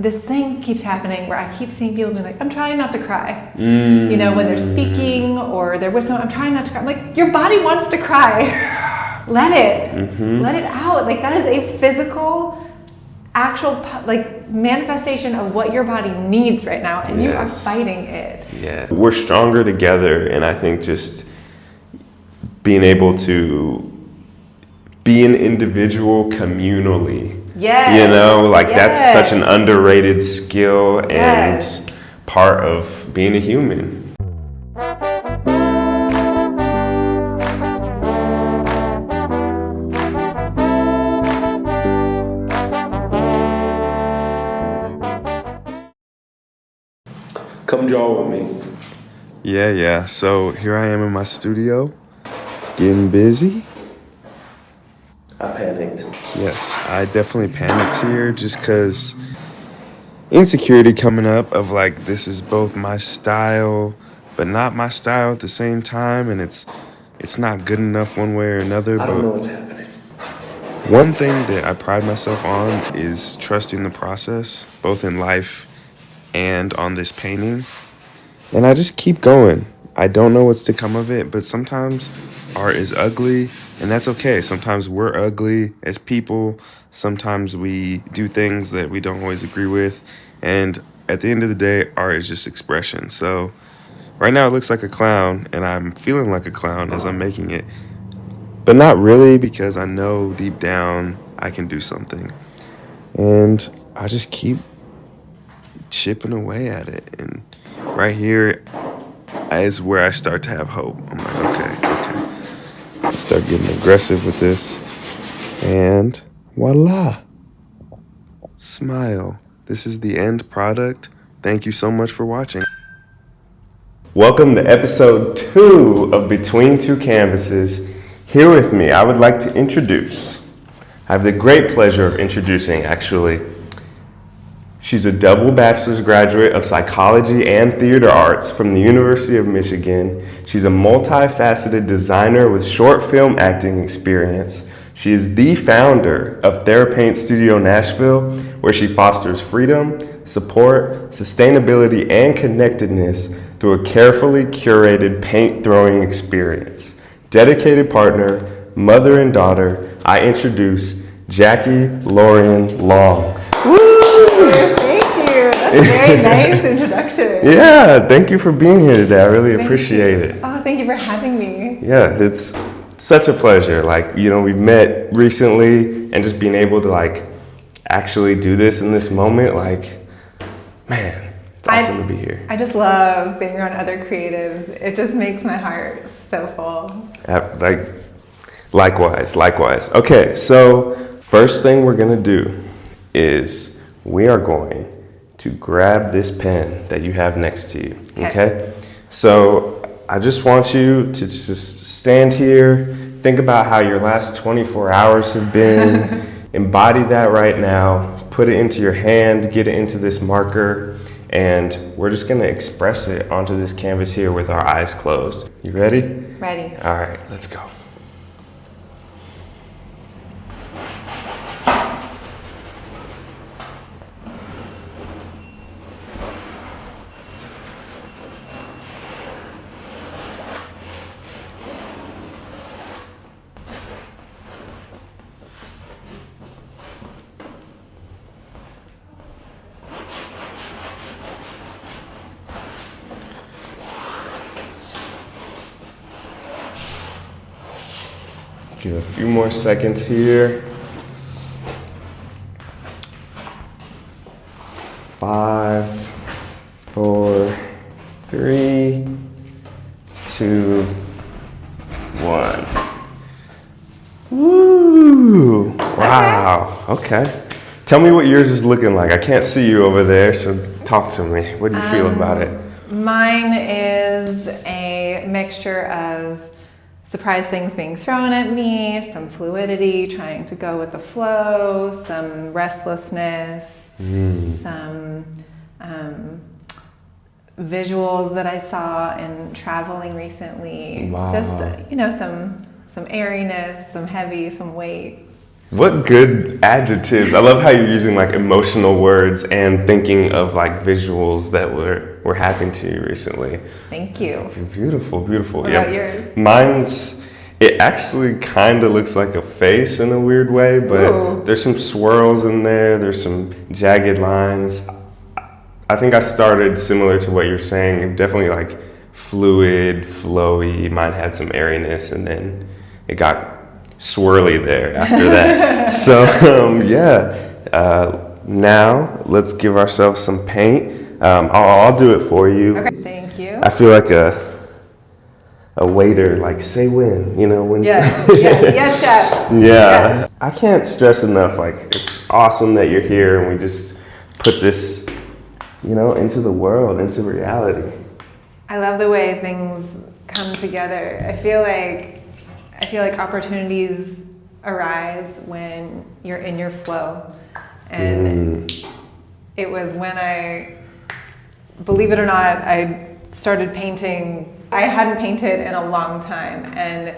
This thing keeps happening where I keep seeing people being like, I'm trying not to cry. You know, when they're speaking or they're with someone, I'm trying not to cry. I'm like, your body wants to cry. Let it. Let it out. Like, that is a physical, actual, like, manifestation of what your body needs right now, and you are fighting it. Yeah. We're stronger together, and I think just being able to be an individual communally. Yes. You know, like that's such an underrated skill and part of being a human. Come draw with me. Yeah. So here I am in my studio, getting busy. I panicked. Yes, I definitely panicked here just because insecurity coming up of like, this is both my style, but not my style at the same time. And it's not good enough one way or another. I don't know what's happening. One thing that I pride myself on is trusting the process, both in life and on this painting. And I just keep going. I don't know what's to come of it, but sometimes art is ugly, and that's okay. Sometimes we're ugly as people. Sometimes we do things that we don't always agree with. And at the end of the day, art is just expression. So right now it looks like a clown, and I'm feeling like a clown as I'm making it. But not really, because I know deep down I can do something. And I just keep chipping away at it. And right here is where I start to have hope. I'm like, okay. Start getting aggressive with this. And voila. Smile. This is the end product. Thank you so much for watching. Welcome to episode 2 of Between Two Canvases. Here with me, I would like to I have the great pleasure of introducing, actually. She's a double bachelor's graduate of psychology and theater arts from the University of Michigan. She's a multifaceted designer with short film acting experience. She is the founder of Therapaint Nashville, where she fosters freedom, support, sustainability, and connectedness through a carefully curated paint throwing experience. Dedicated partner, mother and daughter, I introduce Jackie Laurian Long. Thank you. That's a very nice introduction. Yeah, thank you for being here today. I really appreciate it. Oh, thank you for having me. Yeah, it's such a pleasure. Like, you know, we've met recently, and just being able to like actually do this in this moment, like, man, it's awesome to be here. I just love being around other creatives. It just makes my heart so full. Likewise. Okay, so first thing we're gonna do is we are going to grab this pen that you have next to you, okay? So I just want you to just stand here, think about how your last 24 hours have been, embody that right now, put it into your hand, get it into this marker, and we're just gonna express it onto this canvas here with our eyes closed. You ready? Ready. All right, let's go. Give a few more seconds here. 5, 4, 3, 2, 1. Woo! Wow. Okay. Tell me what yours is looking like. I can't see you over there, so talk to me. What do you feel about it? Mine is a mixture of surprise things being thrown at me, some fluidity, trying to go with the flow, some restlessness, some visuals that I saw in traveling recently. Wow. Just, some airiness, some heavy, some weight. What good adjectives. I love how you're using like emotional words and thinking of like visuals that were happening to you recently. Thank you. Beautiful, beautiful. What about yours? It actually kind of looks like a face in a weird way, but Ooh. there's some swirls in there. There's some jagged lines. I think I started similar to what you're saying. Definitely like fluid, flowy. Mine had some airiness, and then it got swirly there after that. So now let's give ourselves some paint. I'll do it for you. Okay, thank you. I feel like a waiter, like say when, when. Yes, yes, chef. Yeah. Yes. I can't stress enough, like it's awesome that you're here and we just put this, into the world, into reality. I love the way things come together. I feel like opportunities arise when you're in your flow. And it was when believe it or not, I started painting. I hadn't painted in a long time. And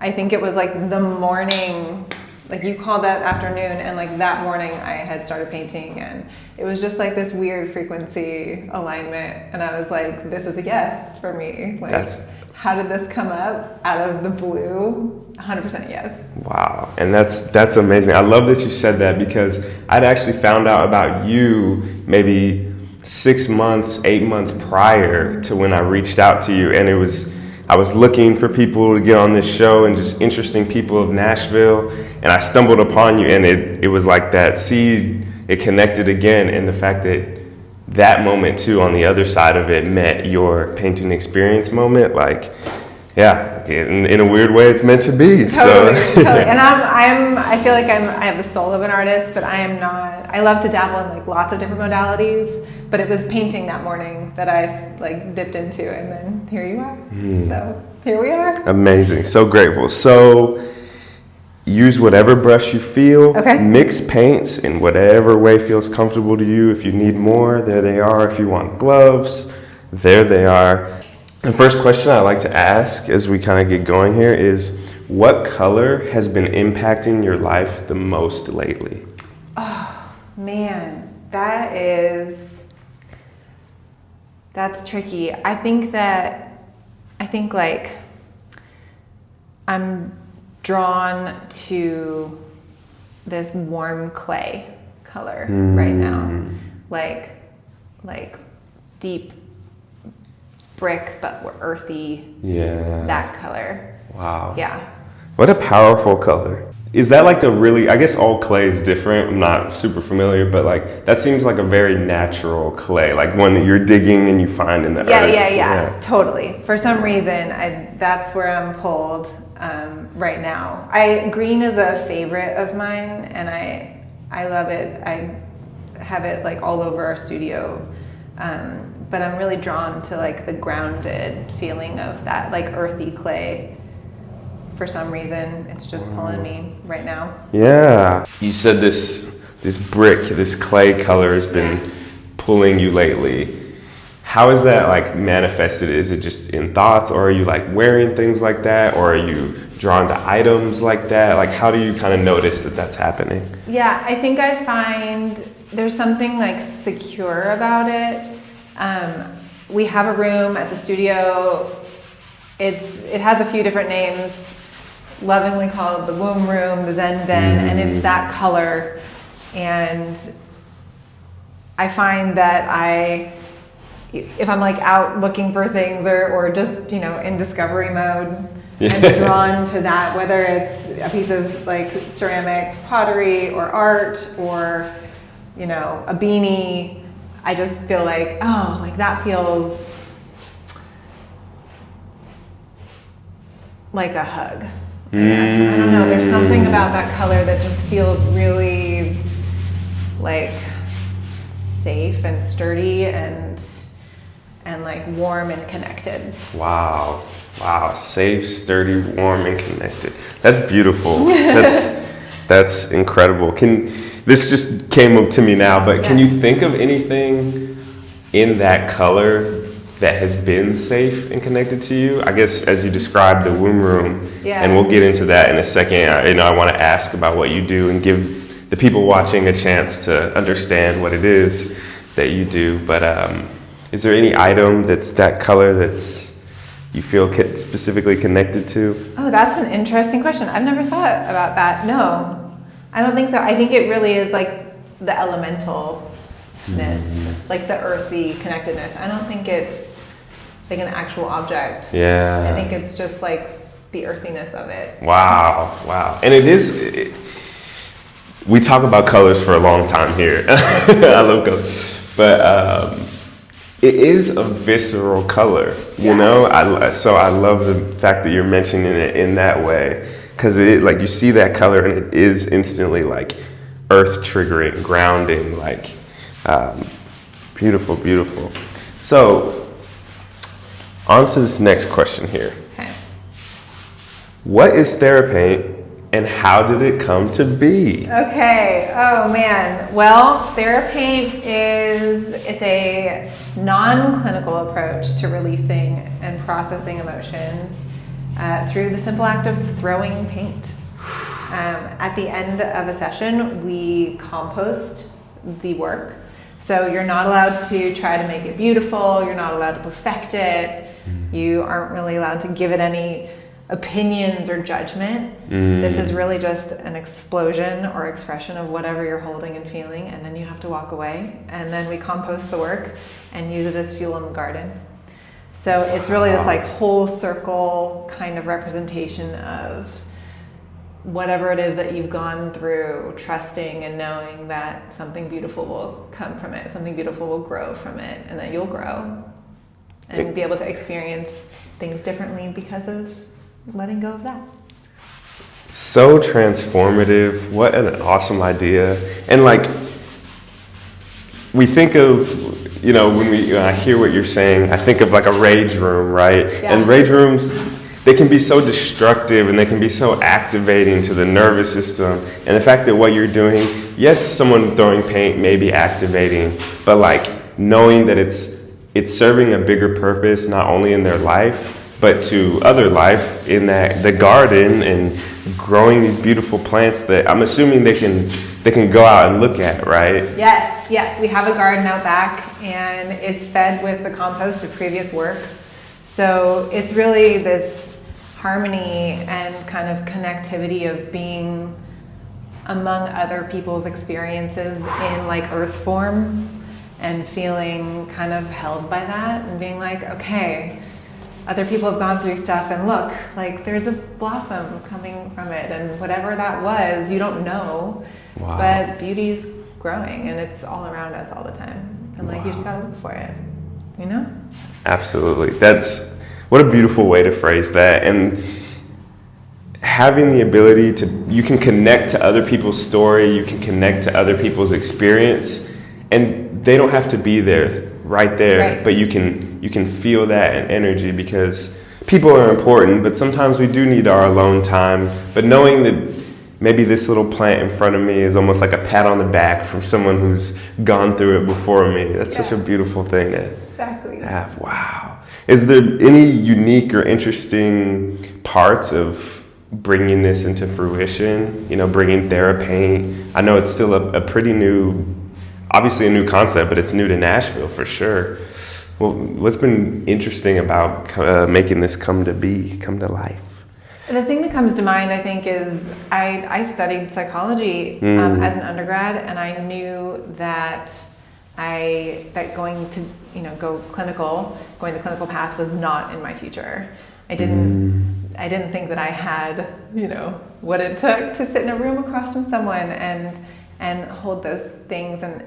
I think it was like the morning, like you called that afternoon, and like that morning I had started painting, and it was just like this weird frequency alignment. And I was like, this is a yes for me. Like, how did this come up out of the blue? 100% yes. Wow, and that's amazing. I love that you said that, because I'd actually found out about you maybe 6 months, 8 months prior to when I reached out to you, and I was looking for people to get on this show and just interesting people of Nashville, and I stumbled upon you, and it was like that seed, it connected again, and the fact that moment too, on the other side of it, met your painting experience moment, like, yeah, in a weird way, it's meant to be. Totally. And I feel like I have the soul of an artist, but I am not. I love to dabble in like lots of different modalities, but it was painting that morning that I like dipped into, and then here you are. So here we are. Amazing. So grateful. So use whatever brush you feel. Okay. Mix paints in whatever way feels comfortable to you. If you need more, there they are. If you want gloves, there they are. The first question I like to ask as we kind of get going here is, what color has been impacting your life the most lately? Oh, man, that's tricky. I think like I'm drawn to this warm clay color right now, like deep brick but earthy. Yeah. That color. Wow. Yeah. What a powerful color. Is that like I guess all clay is different. I'm not super familiar, but like that seems like a very natural clay, like one that you're digging and you find in the earth. Yeah, totally. For some reason, that's where I'm pulled right now. Green is a favorite of mine, and I love it. I have it like all over our studio. But I'm really drawn to like the grounded feeling of that like earthy clay. For some reason, it's just pulling me right now. Yeah. You said this brick, this clay color has been pulling you lately. How is that like manifested? Is it just in thoughts, or are you like wearing things like that, or are you drawn to items like that? Like, how do you kind of notice that that's happening? Yeah, I think I find there's something like secure about it. We have a room at the studio. It has a few different names, lovingly called the womb room, the Zen den, and it's that color. And I find that if I'm like out looking for things or just, in discovery mode, I'm drawn to that, whether it's a piece of like ceramic pottery or art or, a beanie. I just feel like, that feels like a hug. I guess. I don't know. There's something about that color that just feels really like safe and sturdy and like warm and connected. Wow. Safe, sturdy, warm, and connected. That's beautiful. That's incredible. This just came up to me now, but can you think of anything in that color that has been safe and connected to you? I guess as you described the womb room, Yeah. and we'll get into that in a second. I want to ask about what you do and give the people watching a chance to understand what it is that you do. But is there any item that's that color that's you feel specifically connected to? Oh, that's an interesting question. I've never thought about that. No, I don't think so. I think it really is like the elementalness, like the earthy connectedness. I don't think it's like an actual object. Yeah. I think it's just like the earthiness of it. Wow. And it is, we talk about colors for a long time here. I love colors. But it is a visceral color, you know? So I love the fact that you're mentioning it in that way. Because like you see that color and it is instantly like earth triggering, grounding, like beautiful. So on to this next question here. Okay. What is Therapaint and how did it come to be? Okay. Oh man. Well, Therapaint it's a non-clinical approach to releasing and processing emotions through the simple act of throwing paint. At the end of a session, we compost the work. So you're not allowed to try to make it beautiful. You're not allowed to perfect it. You aren't really allowed to give it any opinions or judgment. This is really just an explosion or expression of whatever you're holding and feeling, and then you have to walk away. And then we compost the work and use it as fuel in the garden. So it's really this like whole circle kind of representation of whatever it is that you've gone through, trusting and knowing that something beautiful will come from it, something beautiful will grow from it, and that you'll grow and be able to experience things differently because of letting go of that. So transformative. What an awesome idea. And like, we think of, you know, when I hear what you're saying, I think of like a rage room, right? Yeah. And rage rooms, they can be so destructive and they can be so activating to the nervous system. And the fact that what you're doing, yes, someone throwing paint may be activating, but like knowing that it's serving a bigger purpose, not only in their life, but to other life in that the garden and growing these beautiful plants that I'm assuming they can go out and look at, right? Yes. We have a garden out back and it's fed with the compost of previous works. So it's really this harmony and kind of connectivity of being among other people's experiences in like earth form and feeling kind of held by that and being like, okay, other people have gone through stuff and look, like there's a blossom coming from it and whatever that was, you don't know, but beauty's growing and it's all around us all the time. And like, you just gotta look for it, you know? Absolutely. What a beautiful way to phrase that. And having the ability you can connect to other people's story, you can connect to other people's experience, and they don't have to be there, right there, right. But you can feel that in energy because people are important, but sometimes we do need our alone time. But knowing that maybe this little plant in front of me is almost like a pat on the back from someone who's gone through it before me. That's such a beautiful thing to have. Wow. Is there any unique or interesting parts of bringing this into fruition? You know, bringing Therapaint. I know it's still a pretty new, obviously a new concept, but it's new to Nashville for sure. Well, what's been interesting about making this come to life? The thing that comes to mind, I think, is I studied psychology as an undergrad, and I knew that going to going the clinical path was not in my future. I didn't think that I had what it took to sit in a room across from someone and hold those things. And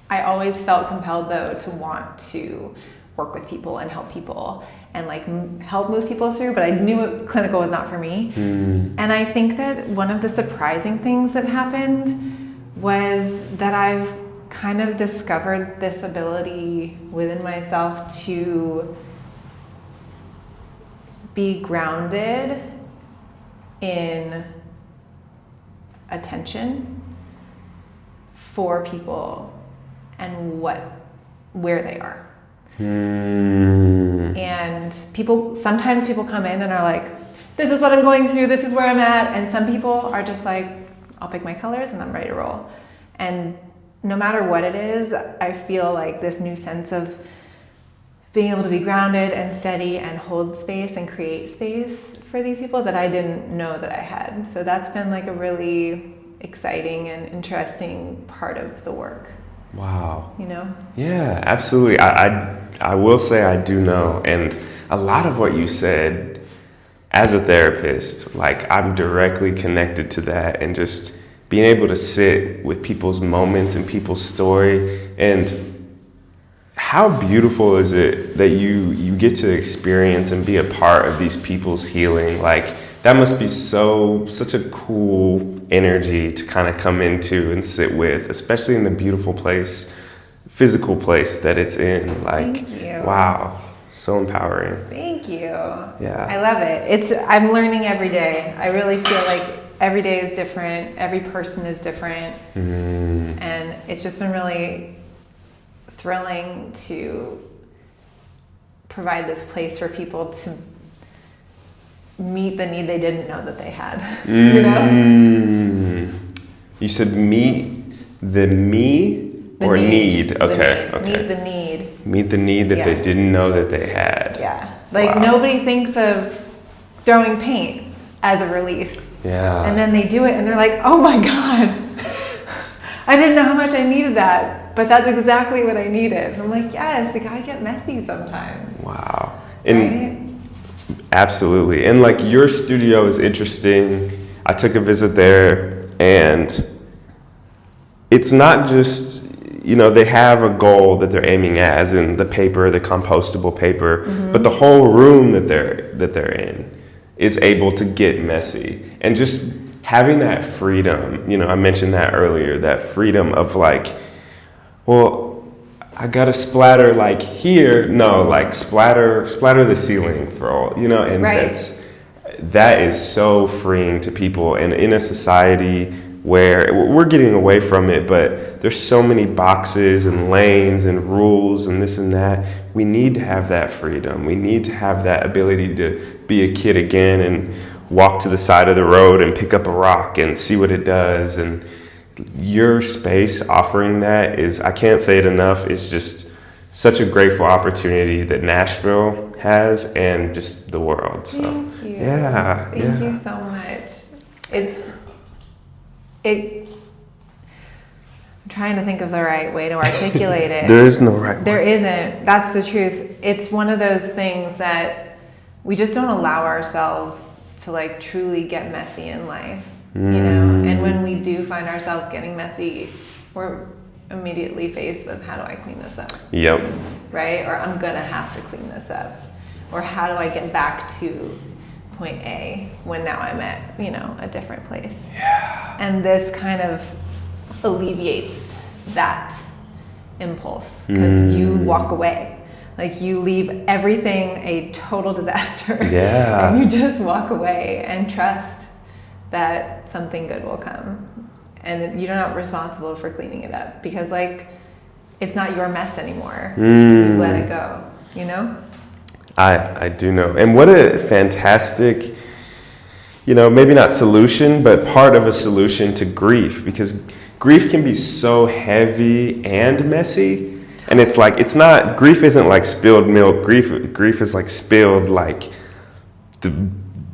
I always felt compelled though to want to work with people and help people and like help move people through, but I knew clinical was not for me. And I think that one of the surprising things that happened was that I've kind of discovered this ability within myself to be grounded in attention for people and where they are. And sometimes people come in and are like, this is what I'm going through, this is where I'm at. And some people are just like, I'll pick my colors and I'm ready to roll. And no matter what it is, I feel like this new sense of being able to be grounded and steady and hold space and create space for these people that I didn't know that I had. So that's been like a really exciting and interesting part of the work. Wow. You know? Yeah, absolutely. I will say I do know. And a lot of what you said as a therapist, like I'm directly connected to that, and just being able to sit with people's moments and people's story. And how beautiful is it that you get to experience and be a part of these people's healing? Like that must be such a cool energy to kind of come into and sit with, especially in the beautiful place, physical place that it's in. Like, thank you. Wow, so empowering. Thank you. Yeah. I love it. I'm learning every day. I really feel like every day is different. Every person is different. And it's just been really thrilling to provide this place for people to meet the need they didn't know that they had. You know? You said meet the me or need? Okay. Meet the need. Meet the need that they didn't know that they had. Yeah. Like Wow. nobody thinks of throwing paint as a release. Yeah. And then they do it and they're like, oh my God, I didn't know how much I needed that, but that's exactly what I needed. And I'm like, yes, you gotta get messy sometimes. Wow. And right? Absolutely. And like your studio is interesting. I took a visit there, and it's not just, they have a goal that they're aiming at, as in the paper, the compostable paper, but the whole room that they're in is able to get messy. And just having that freedom, I mentioned that earlier, that freedom of like, well, I gotta splatter like here. No, like splatter the ceiling for all, and right. that is so freeing to people. And in a society where we're getting away from it, but there's so many boxes and lanes and rules and this and that, we need to have that freedom. We need to have that ability to be a kid again and walk to the side of the road and pick up a rock and see what it does. And your space offering that is, I can't say it enough, is just such a grateful opportunity that Nashville has and just the world. So Thank you. Yeah. Thank you so much. I'm trying to think of the right way to articulate it. There is no right way. There isn't. That's the truth. It's one of those things that we just don't allow ourselves to like truly get messy in life. And when we do find ourselves getting messy, we're immediately faced with, how do I clean this up? Yep. Right? Or I'm gonna have to clean this up. Or how do I get back to point A when now I'm at, a different place? Yeah. And this kind of alleviates that impulse, because you walk away. Like you leave everything a total disaster. Yeah. And you just walk away and trust that something good will come. And you're not responsible for cleaning it up, because like it's not your mess anymore. You let it go, I do know. And what a fantastic, maybe not solution, but part of a solution to grief, because grief can be so heavy and messy. And it's like, grief isn't like spilled milk. Grief is like spilled, like the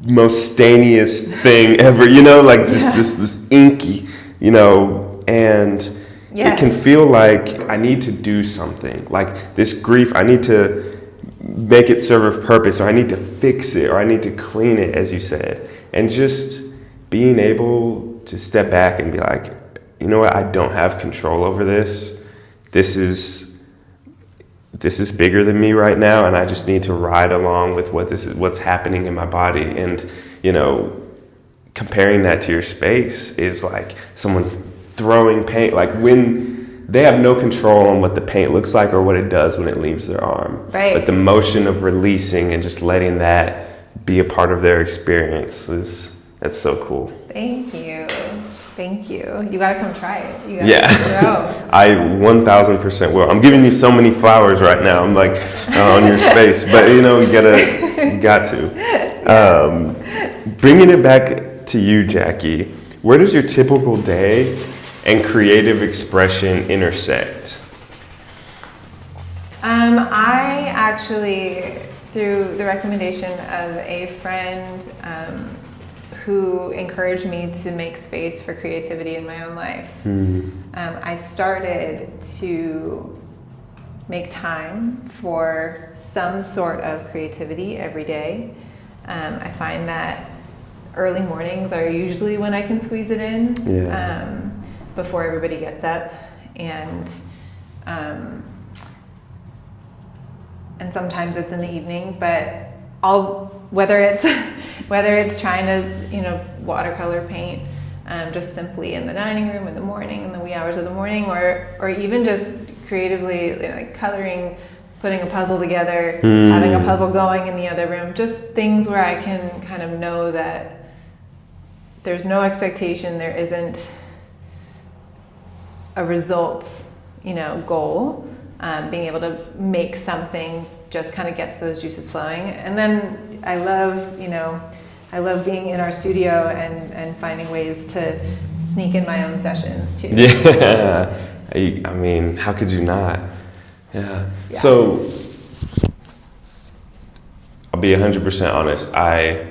most stainiest thing ever, like this inky, and it can feel like I need to do something. Like this grief, I need to make it serve a purpose, or I need to fix it, or I need to clean it, as you said. And just being able to step back and be like, you know what, I don't have control over this. This is bigger than me right now, and I just need to ride along with what's happening in my body. And comparing that to your space is like someone's throwing paint, like when they have no control on what the paint looks like or what it does when it leaves their arm. Right. But the motion of releasing and just letting that be a part of their experience that's so cool. Thank you. Thank you. You gotta come try it. You Yeah, go. I 1000% will. I'm giving you so many flowers right now. I'm like on your space, but you got to. Bringing it back to you, Jackie, where does your typical day and creative expression intersect? I actually, through the recommendation of a friend who encouraged me to make space for creativity in my own life, I started to make time for some sort of creativity every day. I find that early mornings are usually when I can squeeze it in, before everybody gets up, and sometimes it's in the evening, but whether it's trying to watercolor paint, just simply in the dining room in the morning, in the wee hours of the morning, or even just creatively like coloring, putting a puzzle together, having a puzzle going in the other room, just things where I can kind of know that there's no expectation, there isn't a results goal. Being able to make something just kind of gets those juices flowing. And then I love being in our studio and finding ways to sneak in my own sessions too. Yeah, I mean, how could you not? Yeah. So I'll be 100% honest. I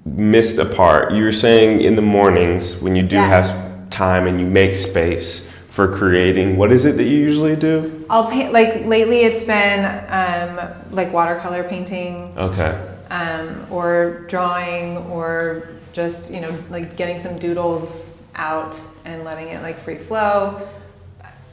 missed a part. You were saying in the mornings when you do have time and you make space for creating, what is it that you usually do? I'll paint, like lately it's been like watercolor painting. Okay. Or drawing, or just like getting some doodles out and letting it like free flow.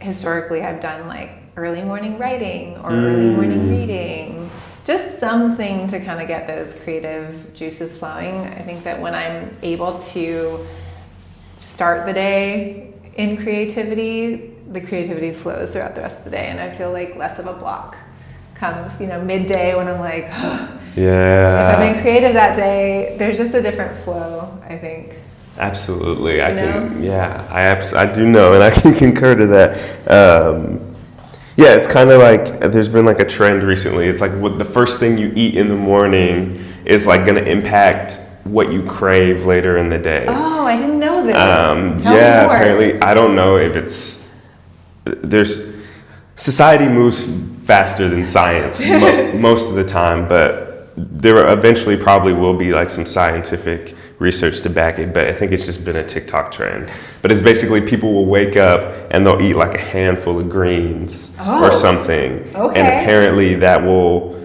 Historically, I've done like early morning writing or early morning reading, just something to kind of get those creative juices flowing. I think that when I'm able to start the day in creativity, the creativity flows throughout the rest of the day, and I feel like less of a block comes, midday when I'm like, if I'm being creative that day, there's just a different flow, I think. Absolutely. I do know, and I can concur to that. It's kind of like there's been like a trend recently. It's like what the first thing you eat in the morning is like going to impact what you crave later in the day. Oh, I didn't know this. Tell me more. Apparently, I don't know if there's society moves faster than science most of the time, but there eventually probably will be like some scientific research to back it, but I think it's just been a TikTok trend. But it's basically people will wake up and they'll eat like a handful of greens or something. Okay. And apparently that will,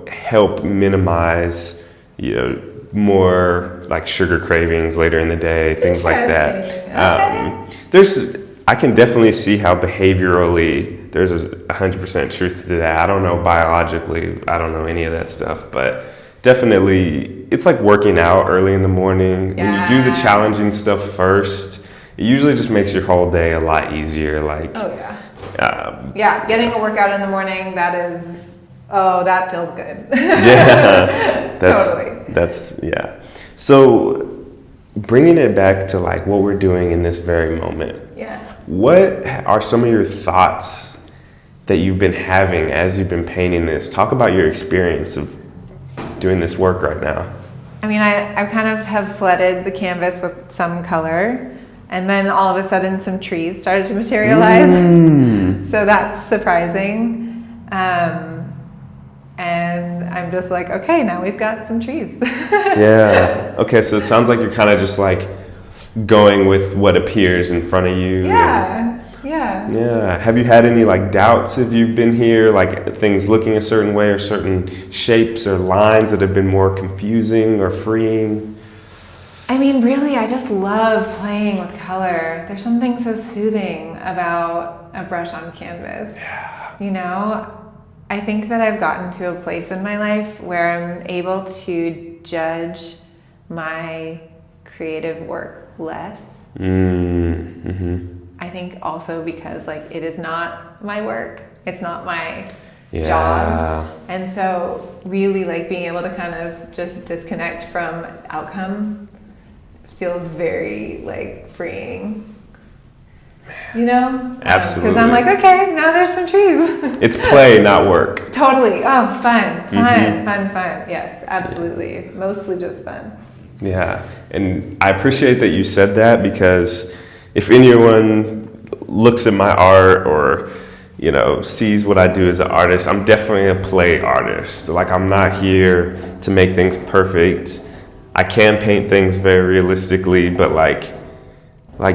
help minimize, more like sugar cravings later in the day, things like that. Okay. I can definitely see how behaviorally there's 100% truth to that. I don't know biologically, I don't know any of that stuff, but definitely it's like working out early in the morning. When you do the challenging stuff first, it usually just makes your whole day a lot easier. Like, getting a workout in the morning, that feels good. Totally. So bringing it back to like what we're doing in this very moment. What are some of your thoughts that you've been having as you've been painting this? Talk about your experience of doing this work right now. I mean, I kind of have flooded the canvas with some color, and then all of a sudden some trees started to materialize. So that's surprising. And I'm just like, okay, now we've got some trees. Okay, so it sounds like you're kind of just like going with what appears in front of you. Yeah. Have you had any like doubts if you've been here, like things looking a certain way or certain shapes or lines that have been more confusing or freeing? I mean, really, I just love playing with color. There's something so soothing about a brush on canvas. I think that I've gotten to a place in my life where I'm able to judge my creative work less. I think also because like it is not my work, it's not my job, and so really like being able to kind of just disconnect from outcome feels very like freeing. You know? Absolutely. Because I'm like, okay, now there's some trees. It's play, not work. Totally. Oh, fun. Yes, absolutely. Mostly just fun. Yeah. And I appreciate that you said that, because if anyone looks at my art or, you know, sees what I do as an artist, I'm definitely a play artist. Like, I'm not here to make things perfect. I can paint things very realistically, but like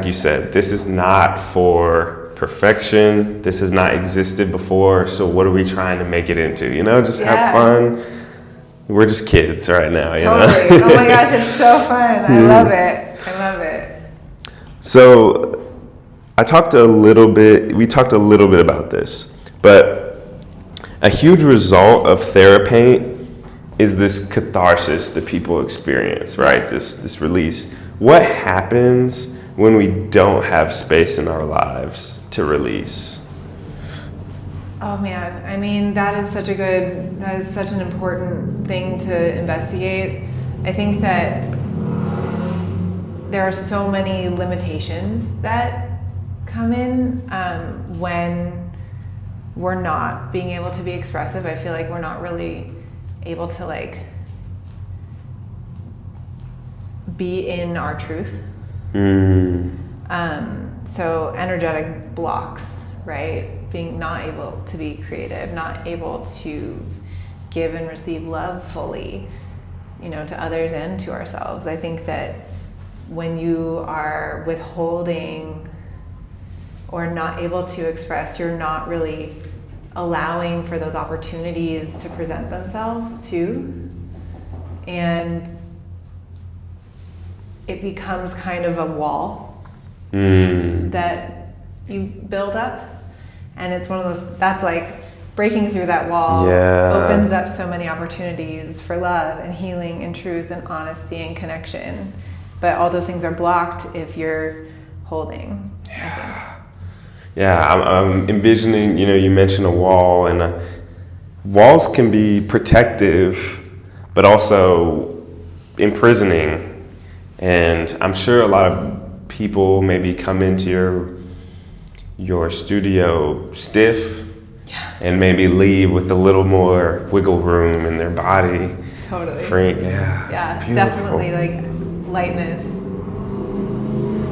you said, this is not for perfection. This has not existed before. So what are we trying to make it into? You know, just have fun. We're just kids right now, you know? Totally. Oh my gosh, it's so fun. I love it. I love it. So we talked a little bit about this, but a huge result of Therapaint is this catharsis that people experience, right? This release. What happens when we don't have space in our lives to release? Oh man, I mean, that is such an important thing to investigate. I think that there are so many limitations that come in when we're not being able to be expressive. I feel like we're not really able to like be in our truth. So energetic blocks, right? Being not able to be creative, not able to give and receive love fully, you know, to others and to ourselves. I think that when you are withholding or not able to express, you're not really allowing for those opportunities to present themselves too. And it becomes kind of a wall that you build up. And it's one of those, that's like breaking through that wall opens up so many opportunities for love and healing and truth and honesty and connection. But all those things are blocked if you're holding, I think. Yeah, I'm envisioning, you know, you mentioned a wall, and walls can be protective, but also imprisoning. And I'm sure a lot of people maybe come into your studio stiff and maybe leave with a little more wiggle room in their body. Totally. Free, Yeah, beautiful. definitely like lightness.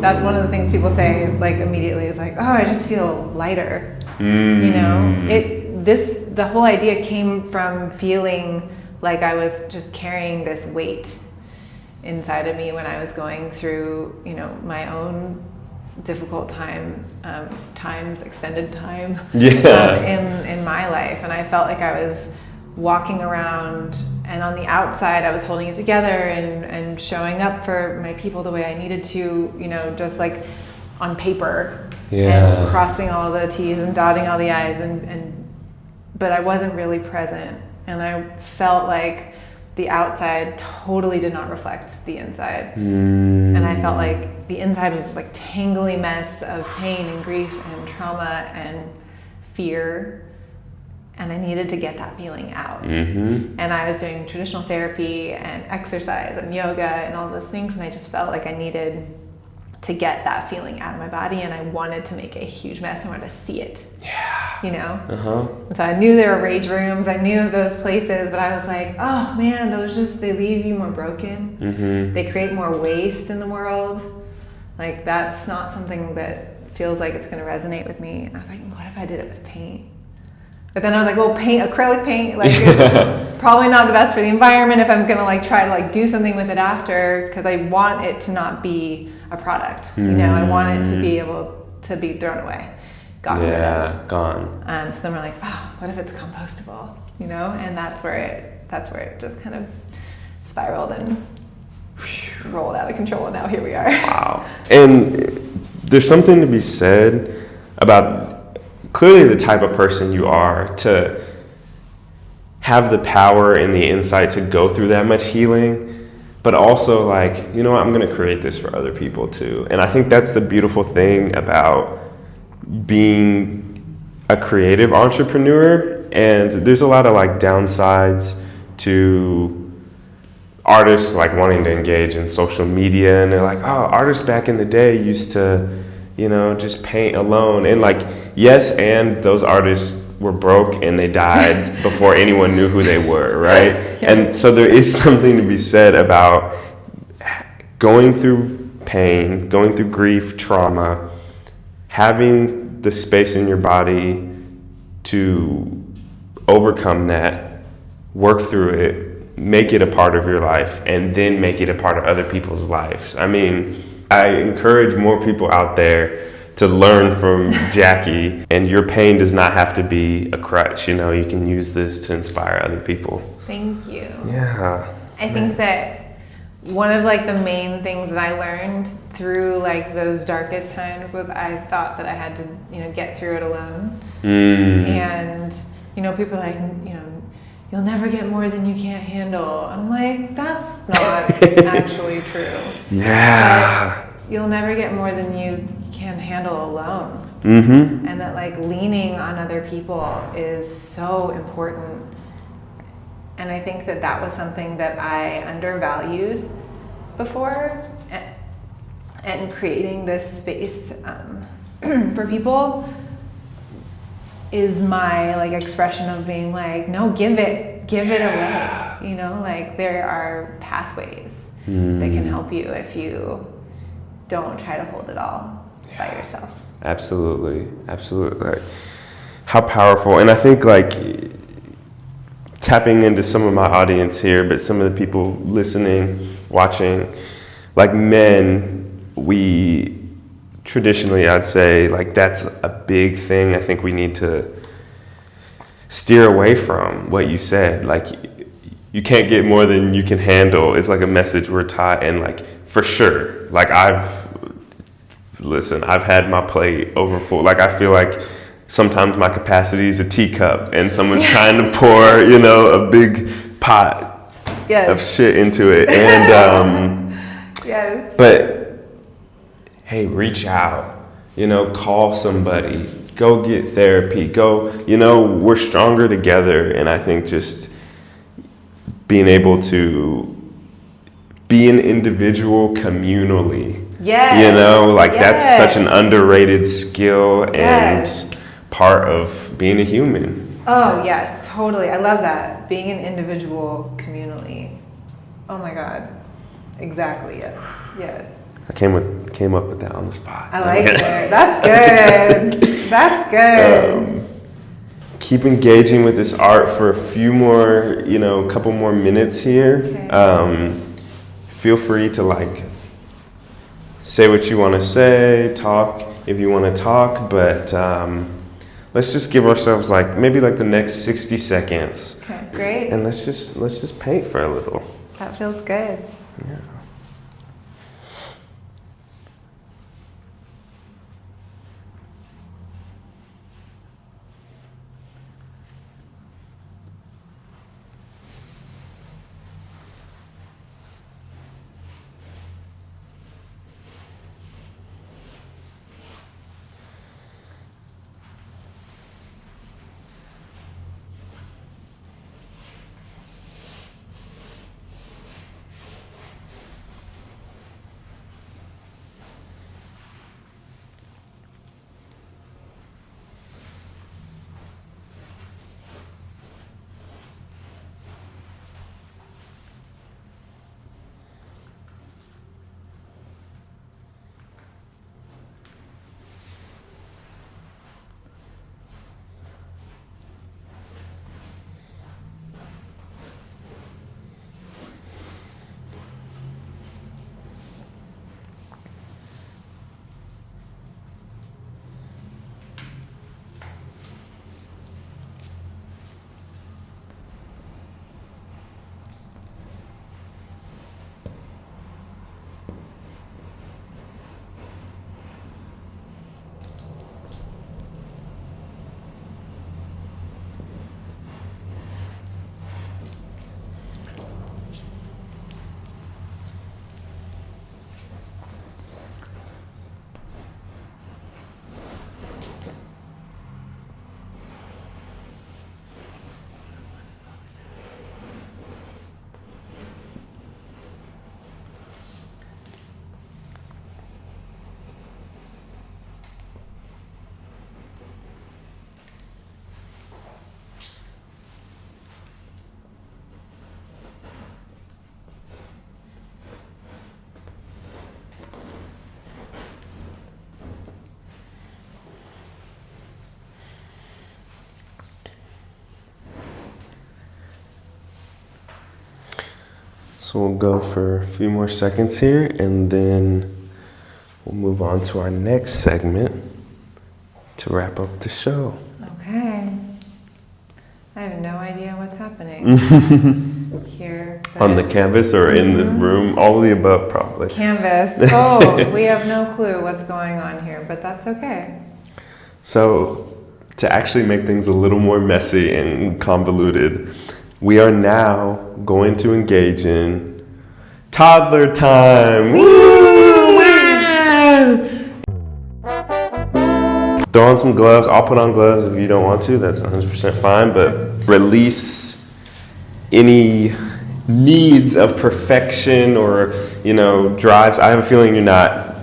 That's one of the things people say like immediately is like, oh, I just feel lighter. You know, the whole idea came from feeling like I was just carrying this weight inside of me when I was going through, you know, my own difficult extended time in my life. And I felt like I was walking around, and on the outside I was holding it together and showing up for my people the way I needed to, you know, just like on paper and crossing all the T's and dotting all the I's, but I wasn't really present. And I felt like the outside totally did not reflect the inside. And I felt like the inside was this like tangly mess of pain and grief and trauma and fear. And I needed to get that feeling out. And I was doing traditional therapy and exercise and yoga and all those things. And I just felt like I needed to get that feeling out of my body. And I wanted to make a huge mess. I wanted to see it. You know? And so I knew there were rage rooms. I knew of those places, but I was like, oh man, they leave you more broken. They create more waste in the world. Like, that's not something that feels like it's going to resonate with me. And I was like, what if I did it with paint? But then I was like, well, acrylic paint, like, is probably not the best for the environment if I'm going to like try to like do something with it after, because I want it to not be a product. You know, I want it to be able to be thrown away. Gone. So then we're like, oh, what if it's compostable? You know, and that's where it just kind of spiraled and rolled out of control, and now here we are. Wow. And there's something to be said about clearly the type of person you are to have the power and the insight to go through that much healing, but also like, you know what, I'm going to create this for other people too. And I think that's the beautiful thing about being a creative entrepreneur. And there's a lot of like downsides to artists like wanting to engage in social media, and they're like, oh, artists back in the day used to, just paint alone. And like, yes, and those artists were broke and they died before anyone knew who they were, right? Yeah. And so there is something to be said about going through pain, going through grief, trauma, having the space in your body to overcome that, work through it, make it a part of your life, and then make it a part of other people's lives. I mean, I encourage more people out there to learn from Jackie, and your pain does not have to be a crutch. You can use this to inspire other people. Thank you. Yeah. I think that one of like the main things that I learned through like those darkest times was I thought that I had to, get through it alone. And, people are like, you'll never get more than you can't handle. I'm like, that's not actually true. Yeah. But you'll never get more than you can handle alone. Mm-hmm. And that like leaning on other people is so important. And I think that that was something that I undervalued before, and creating this space for people is my like expression of being like, no, give it away. Like there are pathways that can help you if you don't try to hold it all by yourself. Absolutely. Like, how powerful. And I think like tapping into some of my audience here, but some of the people listening, watching, like men, we traditionally, I'd say, like that's a big thing I think we need to steer away from. What you said, like you can't get more than you can handle is like a message we're taught. And like for sure, like I've had my plate overfull. Like I feel like sometimes my capacity is a teacup and someone's trying to pour, a big pot of shit into it. And Yes. but hey, reach out, call somebody, go get therapy, we're stronger together. And I think just being able to be an individual communally, that's such an underrated skill and part of being a human. Oh, yes, totally. I love that. Being an individual communally. Oh my God. Exactly, yes. I came up with that on the spot. I like it. That's good. That's good. Keep engaging with this art for a few more, couple more minutes here. Okay. Feel free to like say what you want to say, talk if you want to talk, but let's just give ourselves like maybe like the next 60 seconds. Okay, great. And let's just paint for a little. That feels good. Yeah. So we'll go for a few more seconds here, and then we'll move on to our next segment to wrap up the show. Okay. I have no idea what's happening here. On the canvas or in the room? All of the above, probably. Canvas. Oh, we have no clue what's going on here, but that's okay. So, to actually make things a little more messy and convoluted, we are now going to engage in toddler time. Woo! Throw on some gloves. I'll put on gloves if you don't want to. That's 100% fine. But release any needs of perfection or, drives. I have a feeling you're not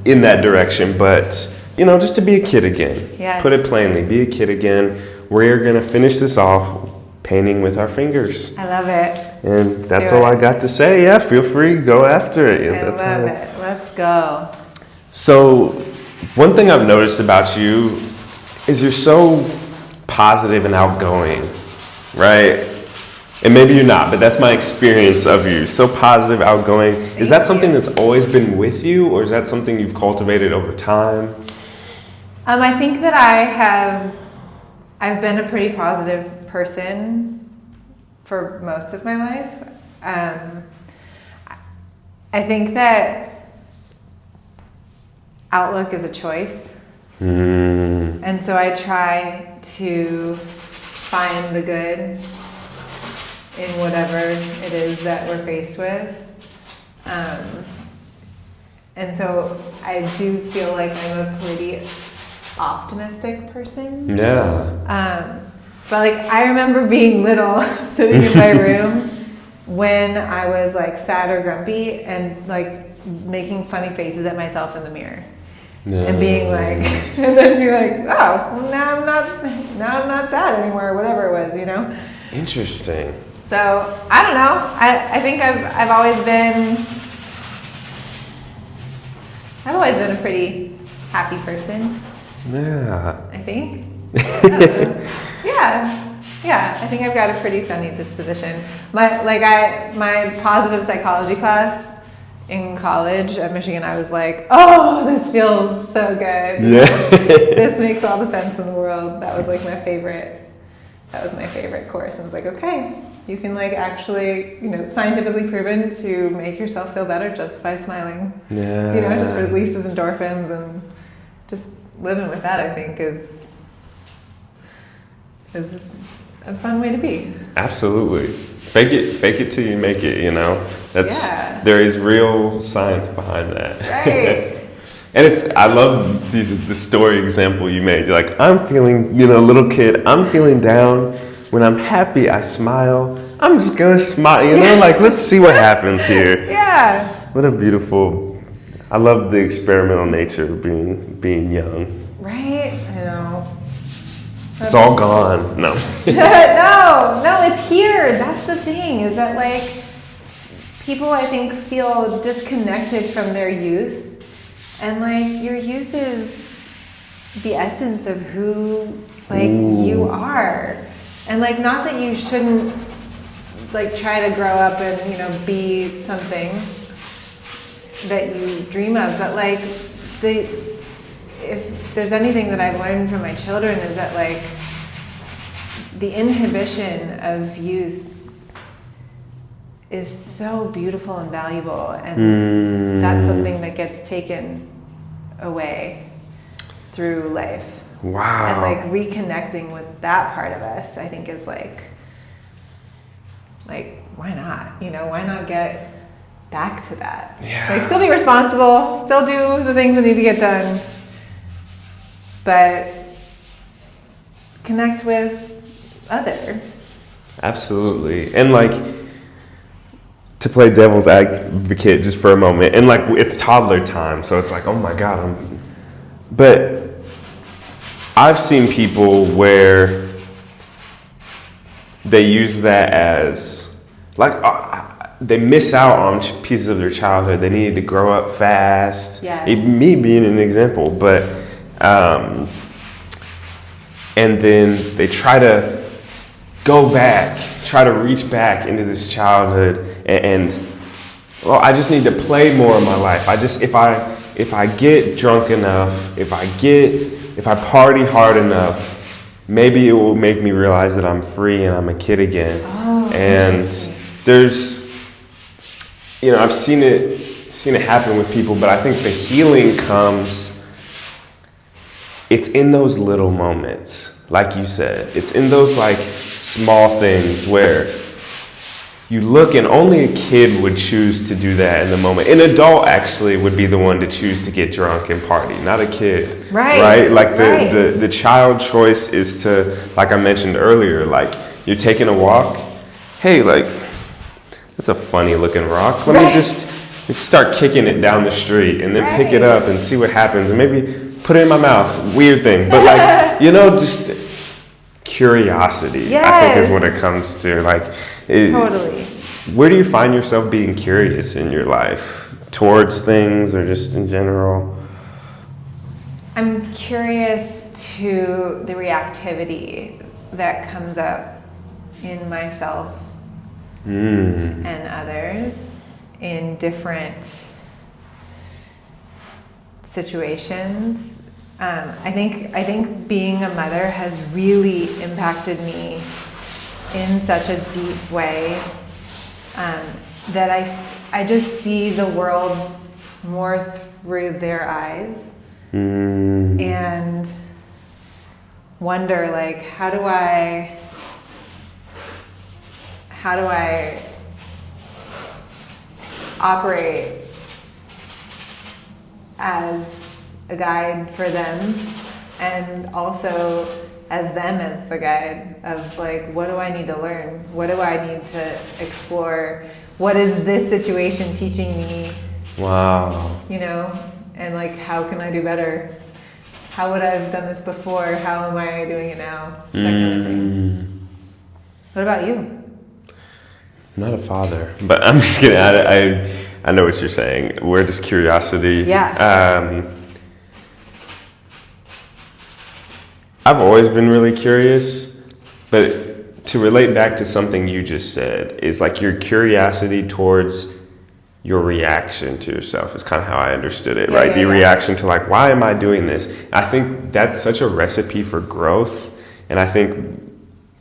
in that direction, but, just to be a kid again. Yes. Put it plainly, be a kid again. We're going to finish this off painting with our fingers. I love it. And that's all I got to say. Yeah, feel free, go after it. I love it. Let's go. So, one thing I've noticed about you is you're so positive and outgoing, right? And maybe you're not, but that's my experience of you. So positive, outgoing. Is that something that's always been with you, or is that something you've cultivated over time? I think that I've been a pretty positive person for most of my life. I think that outlook is a choice. And so I try to find the good in whatever it is that we're faced with. And so I do feel like I'm a pretty optimistic person. Yeah. But I remember being little, sitting in my room when I was sad or grumpy and making funny faces at myself in the mirror. And being and then you're oh, well, now I'm not sad anymore, or whatever it was, Interesting. So I don't know. I think I've always been a pretty happy person. Yeah. I think. Yeah. I think I've got a pretty sunny disposition. My positive psychology class in college at Michigan, I was oh, this feels so good. Yeah. This makes all the sense in the world. That was my favorite. That was my favorite course. I was okay, you can actually, scientifically proven to make yourself feel better just by smiling. Yeah. Just releases endorphins, and just living with that, I think, is a fun way to be. Absolutely. Fake it till you make it, There is real science behind that. Right. And I love the story example you made. You're I'm feeling, little kid, I'm feeling down. When I'm happy, I smile. I'm just gonna smile, let's see what happens here. Yeah. What a beautiful, I love the experimental nature of being young. Right? I know. It's all gone. No. No, it's here. That's the thing, is that people, I think, feel disconnected from their youth. And your youth is the essence of who you are. And not that you shouldn't try to grow up and be something that you dream of, but if there's anything that I've learned from my children is that the inhibition of youth is so beautiful and valuable, and that's something that gets taken away through life. Wow. And reconnecting with that part of us, I think, is why not? Why not get back to that? Yeah. Still be responsible, still do the things that need to get done, but connect with other. Absolutely. And to play devil's advocate just for a moment, and it's toddler time, so it's oh my God, but I've seen people where they use that as they miss out on pieces of their childhood. They needed to grow up fast. Yes. Me being an example, but and then they try to go back, try to reach back into this childhood and well, I just need to play more of my life. If I get drunk enough, if I party hard enough, maybe it will make me realize that I'm free and I'm a kid again. Oh, and there's, I've seen it happen with people, but I think the healing comes, it's in those little moments, like you said. It's in those like small things where you look, and only a kid would choose to do that in the moment. An adult actually would be the one to choose to get drunk and party, not a kid. Right? Like the child choice is to, like I mentioned earlier, like you're taking a walk. Hey, like, that's a funny looking rock. Let me just start kicking it down the street and then pick it up and see what happens and maybe put it in my mouth. Weird thing. But like, just curiosity, I think is what it comes to. Like, totally. Where do you find yourself being curious in your life? Towards things or just in general? I'm curious to the reactivity that comes up in myself and others in different situations. I think being a mother has really impacted me in such a deep way that I just see the world more through their eyes and wonder, like, how do I operate as a guide for them, and also as them as the guide of, like, what do I need to learn? What do I need to explore? What is this situation teaching me? Wow. And like, how can I do better? How would I have done this before? How am I doing it now? That kind of thing. What about you? I'm not a father, but I'm just kidding. I know what you're saying. Where does curiosity? Yeah. I've always been really curious, but to relate back to something you just said is like your curiosity towards your reaction to yourself is kind of how I understood it, right? The reaction to, like, why am I doing this? I think that's such a recipe for growth. And I think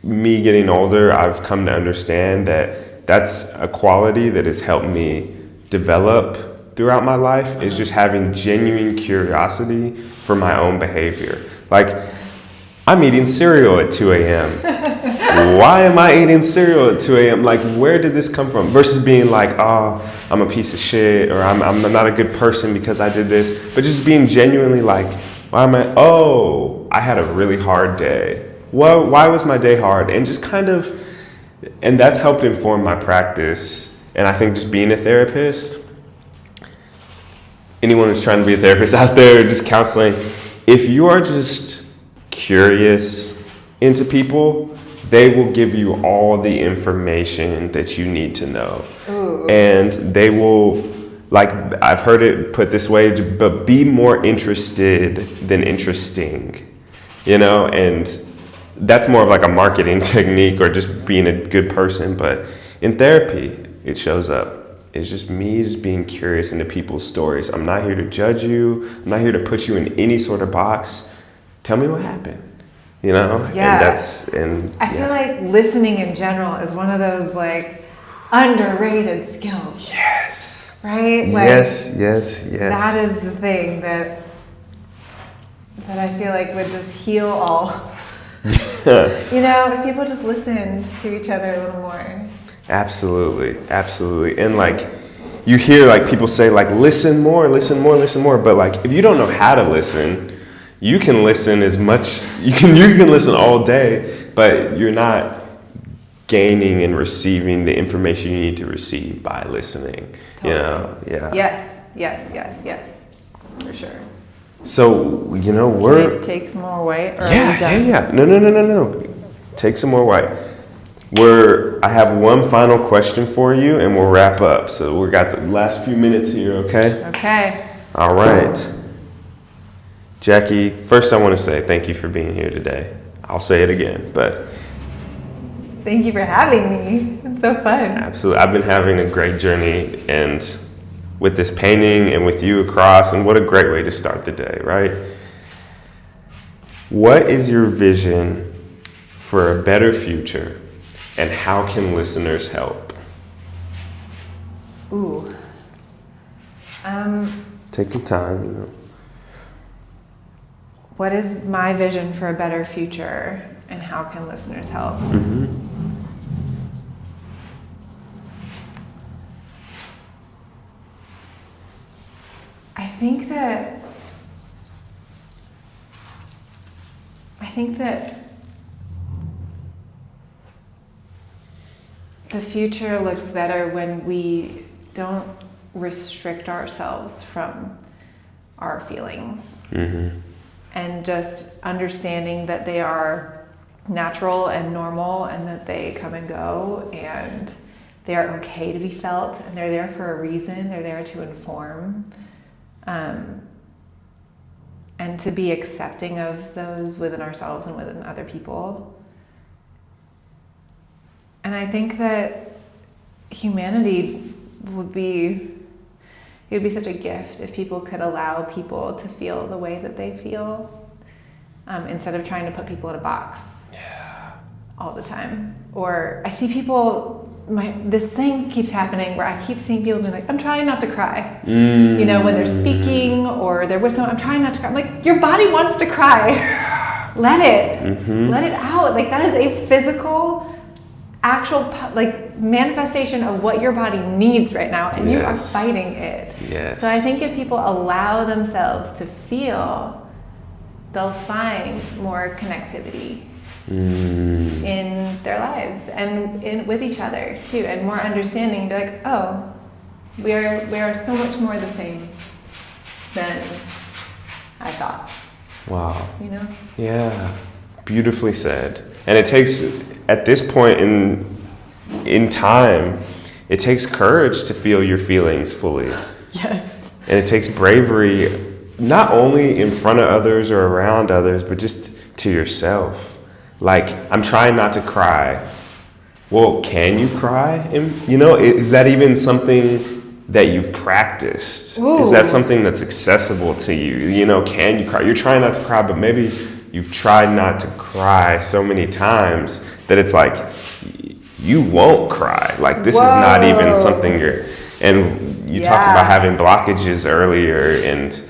me getting older, I've come to understand that that's a quality that has helped me develop throughout my life, is just having genuine curiosity for my own behavior. Like, I'm eating cereal at 2 a.m. Why am I eating cereal at 2 a.m.? Like, where did this come from? Versus being like, oh, I'm a piece of shit, or I'm not a good person because I did this. But just being genuinely like, I had a really hard day. Why was my day hard? And just kind of, and that's helped inform my practice. And I think just being a therapist, anyone who's trying to be a therapist out there, just counseling, if you are just curious into people, they will give you all the information that you need to know. Ooh. And they will, like, I've heard it put this way, but be more interested than interesting, and that's more of like a marketing technique or just being a good person. But in therapy, it shows up. It's just me just being curious into people's stories. I'm not here to judge you. I'm not here to put you in any sort of box. Tell me what happened, Yeah. And I feel like listening in general is one of those, like, underrated skills. Yes. Right? Like, yes. That is the thing that I feel like would just heal all. If people just listen to each other a little more. Absolutely. And like, you hear like people say like, listen more. But like, if you don't know how to listen, you can listen as much, you can listen all day, but you're not gaining and receiving the information you need to receive by listening. Totally. Yes. For sure. So, Can I take some more white? Or yeah. No. Take some more white. I have one final question for you and we'll wrap up. So we got the last few minutes here, okay? Okay. All right. Jackie, first I want to say thank you for being here today. I'll say it again, but Thank you for having me. It's so fun. Absolutely. I've been having a great journey, and with this painting and with you across, and what a great way to start the day, right? What is your vision for a better future, and how can listeners help? Ooh. Take your time, What is my vision for a better future, and how can listeners help? I think that the future looks better when we don't restrict ourselves from our feelings. And just understanding that they are natural and normal, and that they come and go, and they are okay to be felt, and they're there for a reason. They're there to inform, and to be accepting of those within ourselves and within other people. And I think that humanity would be such a gift if people could allow people to feel the way that they feel, instead of trying to put people in a box all the time. Or I see people, this thing keeps happening where I keep seeing people being like, I'm trying not to cry. When they're speaking or they're with someone, I'm trying not to cry. I'm like, your body wants to cry. Let it out. Like, that is a physical, actual manifestation of what your body needs right now, and you are fighting it. So I think if people allow themselves to feel, they'll find more connectivity in their lives and with each other too, and more understanding, and be like, oh, we are so much more the same than I thought. Wow. Yeah. Beautifully said. And it takes, at this point in time, it takes courage to feel your feelings fully. Yes. And it takes bravery, not only in front of others or around others, but just to yourself. Like, I'm trying not to cry. Well, can you cry? Is that even something that you've practiced? Ooh. Is that something that's accessible to you? Can you cry? You're trying not to cry, but maybe you've tried not to cry so many times that it's like, you won't cry. Like, this is not even something and you talked about having blockages earlier, and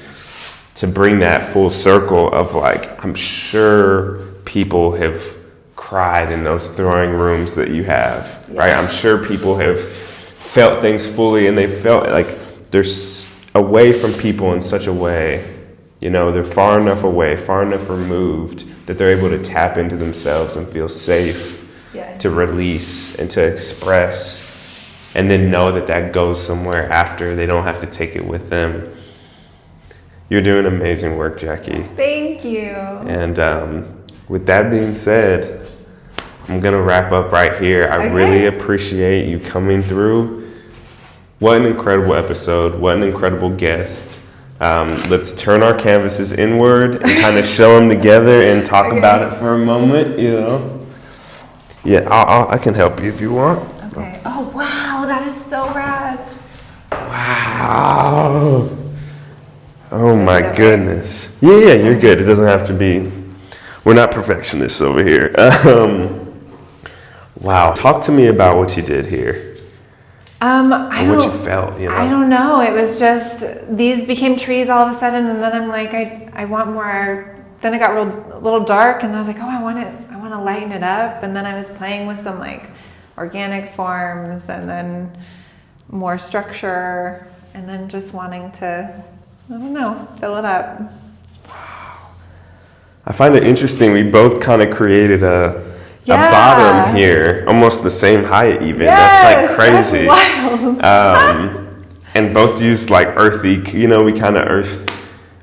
to bring that full circle of like, I'm sure people have cried in those throwing rooms that you have, right? I'm sure people have felt things fully, and they felt like they're away from people in such a way, they're far enough away, far enough removed, that they're able to tap into themselves and feel safe to release and to express, and then know that goes somewhere after. They don't have to take it with them. You're doing amazing work, Jackie. Thank you. And with that being said, I'm going to wrap up right here. I really appreciate you coming through. What an incredible episode. What an incredible guest. Let's turn our canvases inward and kind of show them together and talk about it for a moment, Yeah, I can help you if you want. Okay. Oh, wow. That is so rad. Wow. Oh, my goodness. Yeah, you're good. It doesn't have to be. We're not perfectionists over here. Wow. Talk to me about what you did here. What you felt, I don't know. It was just, these became trees all of a sudden, and then I'm like, I want more. Then it got a little dark, and I was like, oh, I want to lighten it up. And then I was playing with some organic forms, and then more structure, and then just wanting to, fill it up. I find it interesting. We both kind of created a bottom here, almost the same height even. That's like crazy. That's wild. And both used earthy, we kind of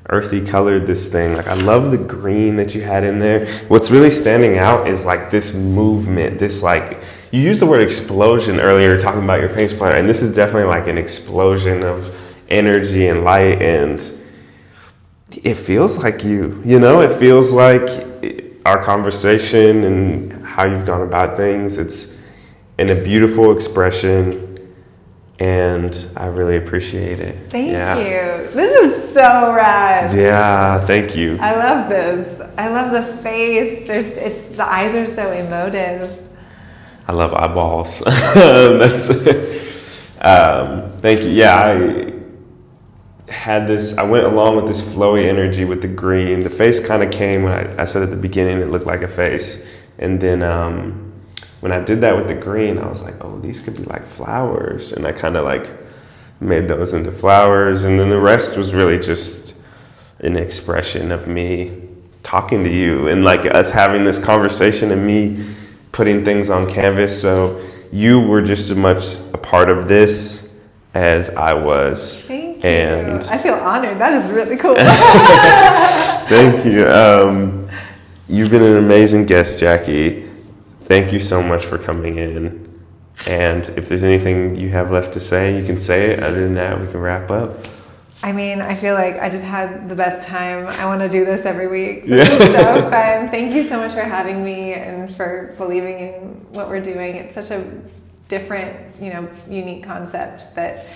earthy colored this thing. I love the green that you had in there. What's really standing out is this movement, you used the word explosion earlier talking about your paint splatter, and this is definitely an explosion of energy and light, and it feels like it feels like our conversation and how you've gone about things. It's in a beautiful expression, and I really appreciate it. Thank you. This is so rad. Yeah, thank you. I love this. I love the face. The eyes are so emotive. I love eyeballs. That's thank you. Yeah, I went along with this flowy energy with the green. The face kind of came when I said at the beginning it looked like a face. And then when I did that with the green, I was like, oh, these could be like flowers. And I kind of like made those into flowers. And then the rest was really just an expression of me talking to you and like us having this conversation and me putting things on canvas. So you were just as much a part of this as I was. Thank you. And I feel honored. That is really cool. thank you. You've been an amazing guest, Jackie. Thank you so much for coming in. And if there's anything you have left to say, you can say it. Other than that, we can wrap up. I mean, I feel like I just had the best time. I want to do this every week. This is so fun. Thank you so much for having me and for believing in what we're doing. It's such a different, unique concept that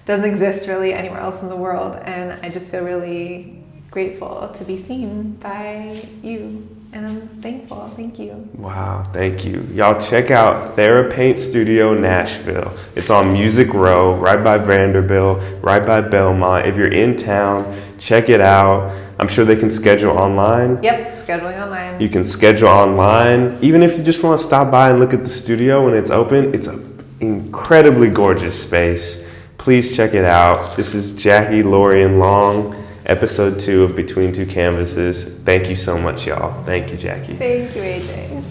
doesn't exist really anywhere else in the world. And I just feel really grateful to be seen by you. And I'm thankful. Thank you. Wow, thank you. Y'all check out Therapaint Studio Nashville. It's on Music Row, right by Vanderbilt, right by Belmont. If you're in town, check it out. I'm sure they can schedule online. Yep, scheduling online. You can schedule online. Even if you just want to stop by and look at the studio when it's open, it's an incredibly gorgeous space. Please check it out. This is Jackie Laurian Long. Episode 2 of Between Two Canvases. Thank you so much, y'all. Thank you, Jackie. Thank you, AJ.